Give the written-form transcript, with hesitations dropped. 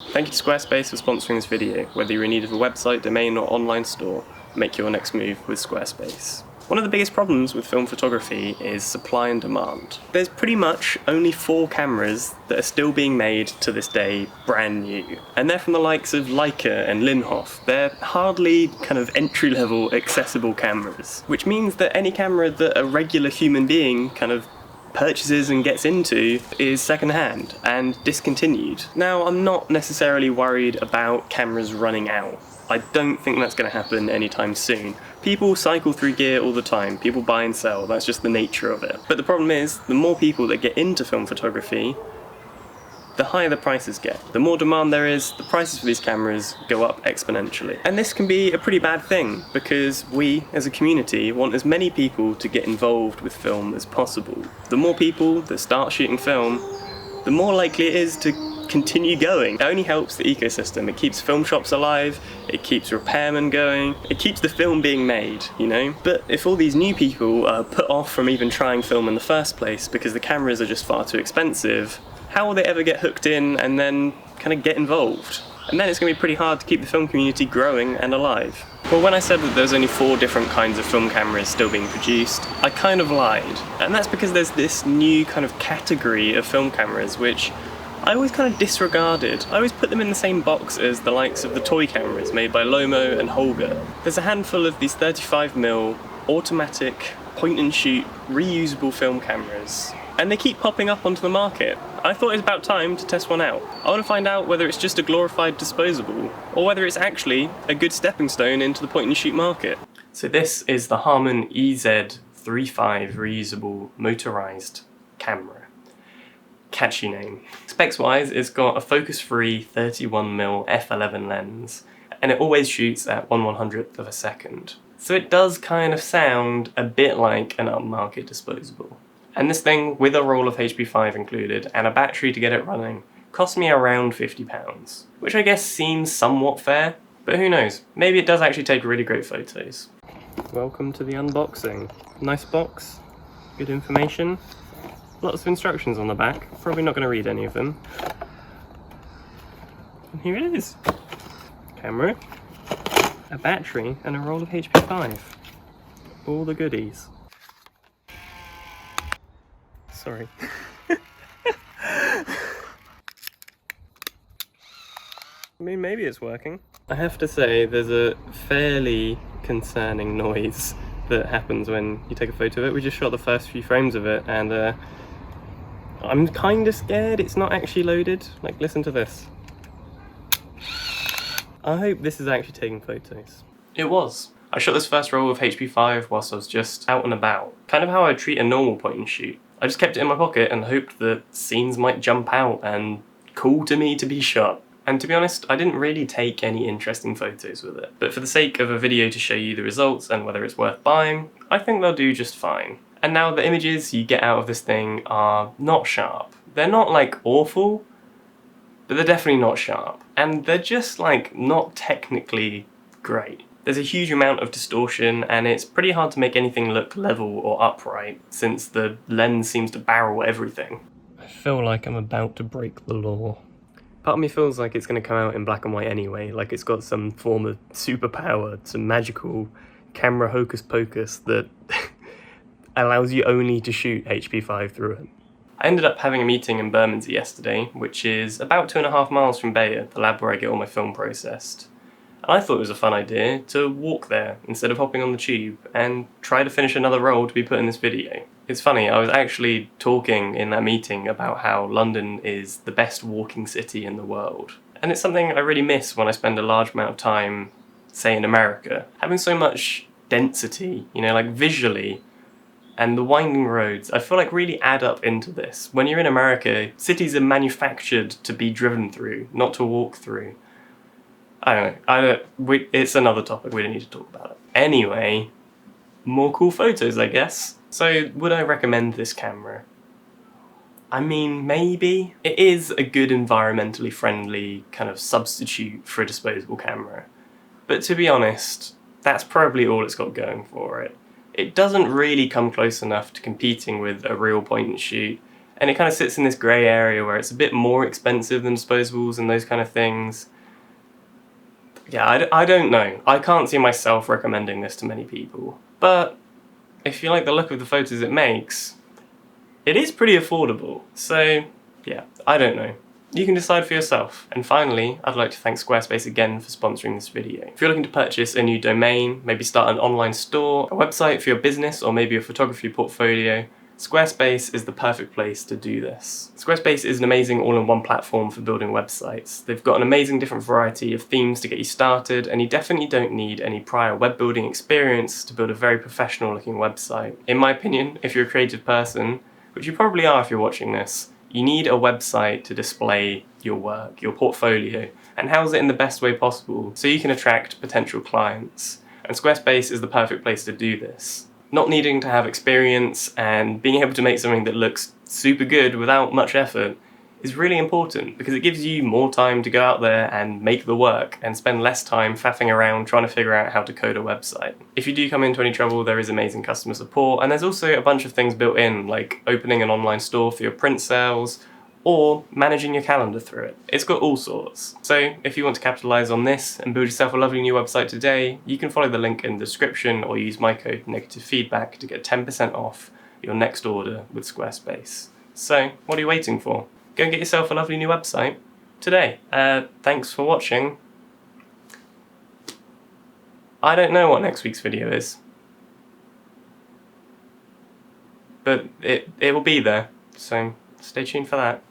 Thank you to Squarespace for sponsoring this video. Whether you're in need of a website, domain or online store, make your next move with Squarespace. One of the biggest problems with film photography is supply and demand. There's pretty much only 4 cameras that are still being made to this day brand new, and they're from the likes of Leica and Linhof. They're hardly kind of entry-level accessible cameras, which means that any camera that a regular human being kind of purchases and gets into is second-hand and discontinued. Now, I'm not necessarily worried about cameras running out. I don't think that's going to happen anytime soon. People cycle through gear all the time, people buy and sell, that's just the nature of it. But the problem is, the more people that get into film photography, the higher the prices get. The more demand there is, the prices for these cameras go up exponentially. And this can be a pretty bad thing, because we, as a community, want as many people to get involved with film as possible. The more people that start shooting film, the more likely it is to continue going. It only helps the ecosystem. It keeps film shops alive, it keeps repairmen going, it keeps the film being made, you know? But if all these new people are put off from even trying film in the first place because the cameras are just far too expensive, how will they ever get hooked in and then kind of get involved? And then it's going to be pretty hard to keep the film community growing and alive. Well, when I said that there's only 4 different kinds of film cameras still being produced, I kind of lied. And that's because there's this new kind of category of film cameras which I always kind of disregarded. I always put them in the same box as the likes of the toy cameras made by Lomo and Holga. There's a handful of these 35mm automatic point and shoot reusable film cameras, and they keep popping up onto the market. I thought it was about time to test one out. I want to find out whether it's just a glorified disposable, or whether it's actually a good stepping stone into the point and shoot market. So this is the Harman EZ35 reusable motorized camera. Catchy name. Specs wise, it's got a focus-free 31mm f11 lens, and it always shoots at 1/100th of a second. So it does kind of sound a bit like an upmarket disposable. And this thing, with a roll of HP5 included and a battery to get it running, cost me around £50, which I guess seems somewhat fair, but who knows, maybe it does actually take really great photos. Welcome to the unboxing. Nice box, good information. Lots of instructions on the back, probably not going to read any of them. And here it is. Camera, a battery and a roll of HP5. All the goodies. Sorry. I mean, maybe it's working. I have to say, there's a fairly concerning noise that happens when you take a photo of it. We just shot the first few frames of it and I'm kind of scared it's not actually loaded. Like, listen to this. I hope this is actually taking photos. It was. I shot this first roll of HP5 whilst I was just out and about. Kind of how I treat a normal point and shoot. I just kept it in my pocket and hoped that scenes might jump out and call to me to be shot. And to be honest, I didn't really take any interesting photos with it. But for the sake of a video to show you the results and whether it's worth buying, I think they'll do just fine. And now the images you get out of this thing are not sharp. They're not like awful, but they're definitely not sharp. And they're just like not technically great. There's a huge amount of distortion and it's pretty hard to make anything look level or upright since the lens seems to barrel everything. I feel like I'm about to break the law. Part of me feels like it's going to come out in black and white anyway, like it's got some form of superpower, some magical camera hocus pocus that allows you only to shoot HP5 through it. I ended up having a meeting in Bermondsey yesterday, which is about 2.5 miles from Bayer, the lab where I get all my film processed. And I thought it was a fun idea to walk there instead of hopping on the tube and try to finish another roll to be put in this video. It's funny, I was actually talking in that meeting about how London is the best walking city in the world. And it's something I really miss when I spend a large amount of time, say in America. Having so much density, you know, like visually, and the winding roads, I feel like really add up into this. When you're in America, cities are manufactured to be driven through, not to walk through. I don't know, it's another topic, we don't need to talk about it. Anyway, more cool photos, I guess. So, would I recommend this camera? I mean, maybe. It is a good environmentally friendly kind of substitute for a disposable camera. But to be honest, that's probably all it's got going for it. It doesn't really come close enough to competing with a real point and shoot, and it kind of sits in this grey area where it's a bit more expensive than disposables and those kind of things. Yeah, I don't know. I can't see myself recommending this to many people, but if you like the look of the photos it makes, it is pretty affordable. So yeah, I don't know. You can decide for yourself. And finally, I'd like to thank Squarespace again for sponsoring this video. If you're looking to purchase a new domain, maybe start an online store, a website for your business, or maybe a photography portfolio, Squarespace is the perfect place to do this. Squarespace is an amazing all-in-one platform for building websites. They've got an amazing different variety of themes to get you started, and you definitely don't need any prior web building experience to build a very professional looking website. In my opinion, if you're a creative person, which you probably are if you're watching this, you need a website to display your work, your portfolio, and house it in the best way possible so you can attract potential clients. And Squarespace is the perfect place to do this. Not needing to have experience and being able to make something that looks super good without much effort is really important because it gives you more time to go out there and make the work and spend less time faffing around trying to figure out how to code a website. If you do come into any trouble, there is amazing customer support, and there's also a bunch of things built in, like opening an online store for your print sales or managing your calendar through it. It's got all sorts. So if you want to capitalize on this and build yourself a lovely new website today, you can follow the link in the description or use my code negativefeedback to get 10% off your next order with Squarespace. So what are you waiting for? Go and get yourself a lovely new website today. Thanks for watching. I don't know what next week's video is, but it will be there, so stay tuned for that.